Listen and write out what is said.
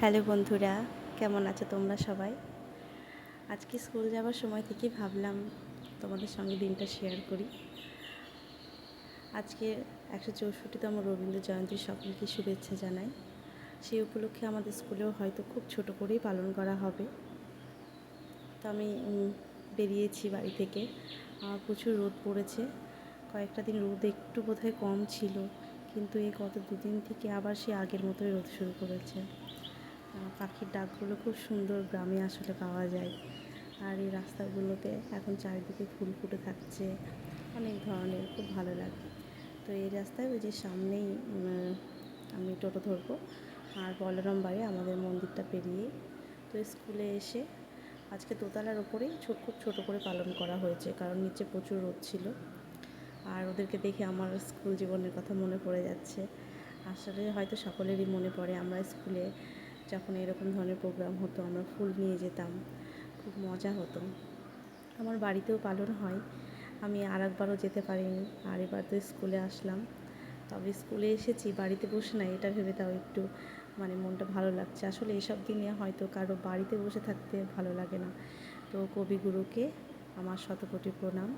Hello বন্ধুরা, কেমন আছো তোমরা সবাই? আজকে স্কুল যাওয়ার সময় থেকেই ভাবলাম তোমাদের সঙ্গে দিনটা শেয়ার করি। আজকে 164তম রবীন্দ্র জয়ন্তীর সকলকে শুভেচ্ছা জানাই। সেই উপলক্ষে আমাদের স্কুলেও হয়তো খুব ছোট করেই পালন করা হবে। তো আমি বেরিয়েছি বাড়ি থেকে। প্রচুর রোদ পড়েছে। কয়েকটা দিন রোদ একটু বোধহয় কম ছিল, কিন্তু এই গত দুদিন থেকে আবার সে আগের মতোই রোদ শুরু করেছে। পাখির ডাকগুলো খুব সুন্দর গ্রামে আসলে পাওয়া যায়। আর এই রাস্তাগুলোতে এখন চারিদিকে ফুল ফুটে থাকছে, অনেক ধরনের, খুব ভালো লাগে। তো এই রাস্তায় ওই যে সামনেই আমি টোটো ধরবো, আর বলরাম বাড়ি আমাদের মন্দিরটা পেরিয়ে তো স্কুলে এসে আজকে দোতলার ওপরেই খুব ছোটো করে পালন করা হয়েছে, কারণ নিচে প্রচুর রোদ ছিল। আর ওদেরকে দেখে আমার স্কুল জীবনের কথা মনে পড়ে যাচ্ছে। আসলে হয়তো সকলেরই মনে পড়ে, আমরা স্কুলে যখন এরকম ধরনের প্রোগ্রাম হতো আমরা ফুল নিয়ে যেতাম, খুব মজা হতো। আমার বাড়িতেও পালন হয়, আমি আরেকবারও যেতে পারিনি, আর এবার তো স্কুলে আসলাম। তবে স্কুলে এসেছি, বাড়িতে বসে না, এটা ভেবে তাও একটু মনটা ভালো লাগছে। আসলে এসব দিনে হয়তো কারো বাড়িতে বসে থাকতে ভালো লাগে না। তো কবিগুরুকে আমার শতকোটি প্রণাম।